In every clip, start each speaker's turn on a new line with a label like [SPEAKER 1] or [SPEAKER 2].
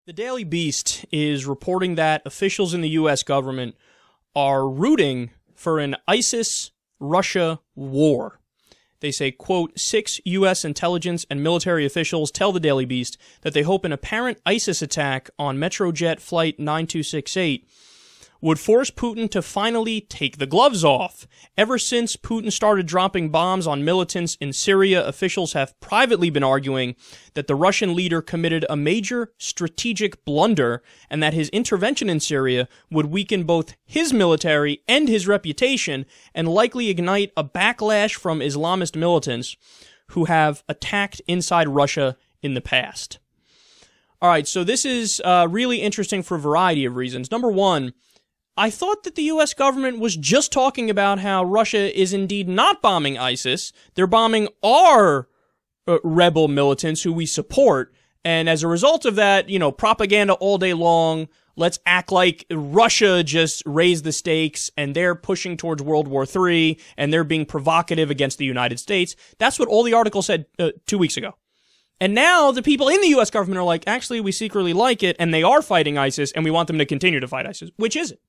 [SPEAKER 1] The Daily Beast is reporting that officials in the U.S. government are rooting for an ISIS-Russia war. They say, quote, 6 U.S. intelligence and military officials tell the Daily Beast that they hope an apparent ISIS attack on Metrojet Flight 9268 would force Putin to finally take the gloves off. Ever since Putin started dropping bombs on militants in Syria, officials have privately been arguing that the Russian leader committed a major strategic blunder and that his intervention in Syria would weaken both his military and his reputation and likely ignite a backlash from Islamist militants who have attacked inside Russia in the past. All right, so this is really interesting for a variety of reasons. Number one, I thought that the U.S. government was just talking about how Russia is indeed not bombing ISIS. They're bombing our rebel militants who we support. And as a result of that, you know, propaganda all day long. Let's act like Russia just raised the stakes and they're pushing towards World War III and they're being provocative against the United States. That's what all the article said 2 weeks ago. And now the people in the U.S. government are like, actually, we secretly like it and they are fighting ISIS and we want them to continue to fight ISIS. Which is it?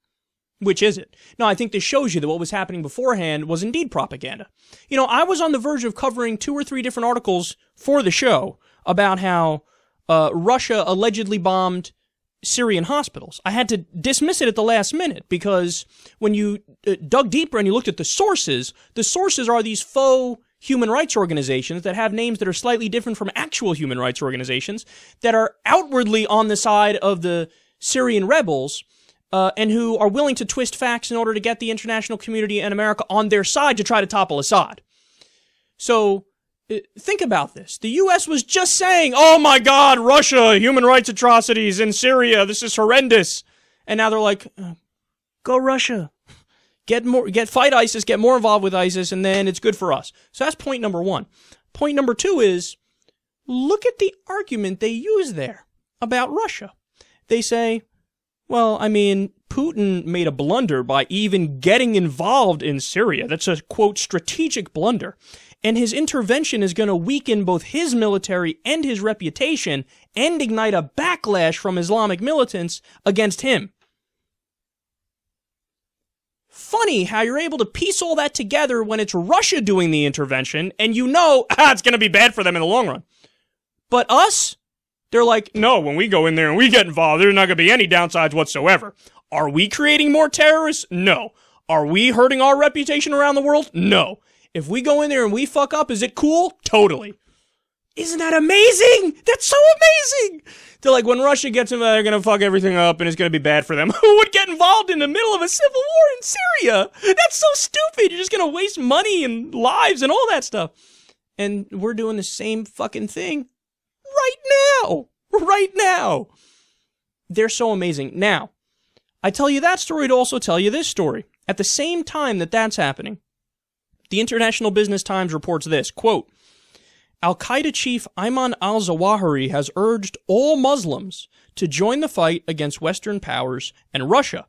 [SPEAKER 1] Which is it? Now, I think this shows you that what was happening beforehand was indeed propaganda. You know, I was on the verge of covering 2 or 3 different articles for the show about how Russia allegedly bombed Syrian hospitals. I had to dismiss it at the last minute because when you dug deeper and you looked at the sources are these faux human rights organizations that have names that are slightly different from actual human rights organizations that are outwardly on the side of the Syrian rebels, and who are willing to twist facts in order to get the international community and America on their side to try to topple Assad. So, think about this. The U.S. was just saying, oh my God, Russia, human rights atrocities in Syria, this is horrendous. And now they're like, go Russia. Fight ISIS, get more involved with ISIS, and then it's good for us. So that's point number 1. Point number 2 is, look at the argument they use there about Russia. They say, well, I mean, Putin made a blunder by even getting involved in Syria. That's a, quote, strategic blunder. And his intervention is going to weaken both his military and his reputation and ignite a backlash from Islamic militants against him. Funny how you're able to piece all that together when it's Russia doing the intervention and you know, it's going to be bad for them in the long run. But us? They're like, no, when we go in there and we get involved, there's not going to be any downsides whatsoever. Are we creating more terrorists? No. Are we hurting our reputation around the world? No. If we go in there and we fuck up, is it cool? Totally. Isn't that amazing? That's so amazing! They're like, when Russia gets involved, they're going to fuck everything up and it's going to be bad for them. Who would get involved in the middle of a civil war in Syria? That's so stupid. You're just going to waste money and lives and all that stuff. And we're doing the same fucking thing. Right now. They're so amazing. Now, I tell you that story to also tell you this story. At the same time that that's happening, the International Business Times reports this, quote, al-Qaeda chief Ayman al-Zawahiri has urged all Muslims to join the fight against Western powers and Russia.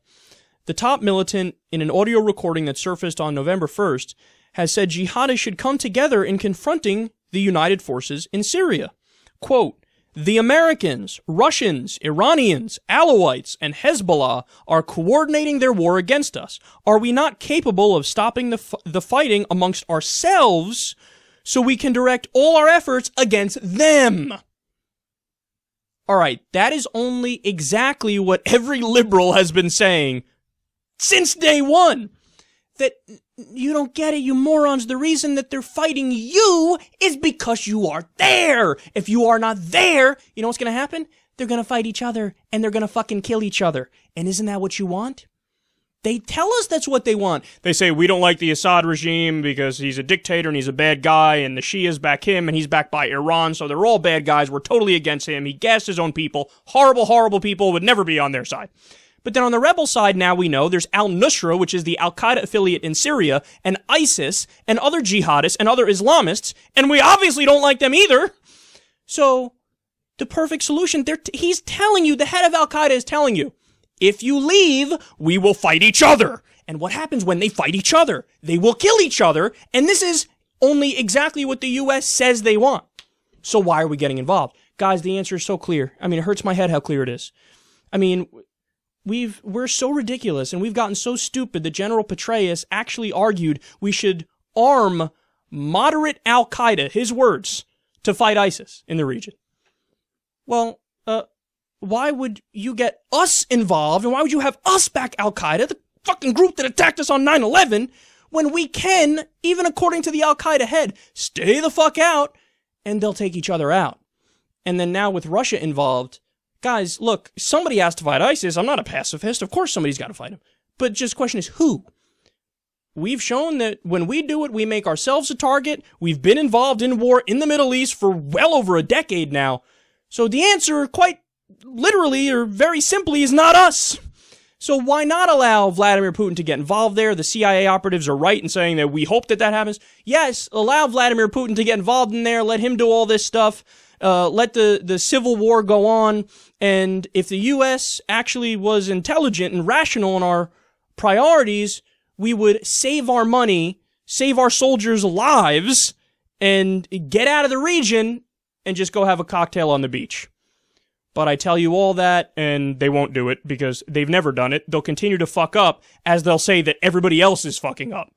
[SPEAKER 1] The top militant, in an audio recording that surfaced on November 1st, has said jihadists should come together in confronting the united forces in Syria. Quote, the Americans, Russians, Iranians, Alawites, and Hezbollah are coordinating their war against us. Are we not capable of stopping the fighting amongst ourselves so we can direct all our efforts against them? All right, that is only exactly what every liberal has been saying since day one. That you don't get it, you morons. The reason that they're fighting you is because you are there. If you are not there, you know what's going to happen? They're going to fight each other and they're going to fucking kill each other. And isn't that what you want? They tell us that's what they want. They say, we don't like the Assad regime because he's a dictator and he's a bad guy and the Shias back him and he's backed by Iran, so they're all bad guys. We're totally against him. He gassed his own people. Horrible, horrible people, would never be on their side. But then on the rebel side, now we know there's al-nusra, which is the al-qaeda affiliate in Syria, and ISIS, and other jihadists, and other Islamists, and we obviously don't like them either. So, the perfect solution, he's telling you, the head of al-Qaeda is telling you, if you leave, we will fight each other. And what happens when they fight each other? They will kill each other, and this is only exactly what the U.S. says they want. So why are we getting involved? Guys, the answer is so clear. I mean, it hurts my head how clear it is. I mean, we're so ridiculous, and we've gotten so stupid that General Petraeus actually argued we should arm moderate al-Qaeda, his words, to fight ISIS in the region. Well, why would you get us involved, and why would you have us back al-Qaeda, the fucking group that attacked us on 9/11, when we can, even according to the al-Qaeda head, stay the fuck out, and they'll take each other out. And then now with Russia involved, guys, look, somebody has to fight ISIS. I'm not a pacifist. Of course somebody's got to fight him. But just the question is who? We've shown that when we do it, we make ourselves a target. We've been involved in war in the Middle East for well over a decade now. So the answer, quite literally or very simply, is not us. So why not allow Vladimir Putin to get involved there? The CIA operatives are right in saying that we hope that happens. Yes, allow Vladimir Putin to get involved in there. Let him do all this stuff. Let the civil war go on. And if the U.S. actually was intelligent and rational in our priorities, we would save our money, save our soldiers' lives, and get out of the region and just go have a cocktail on the beach. But I tell you all that, and they won't do it because they've never done it. They'll continue to fuck up as they'll say that everybody else is fucking up.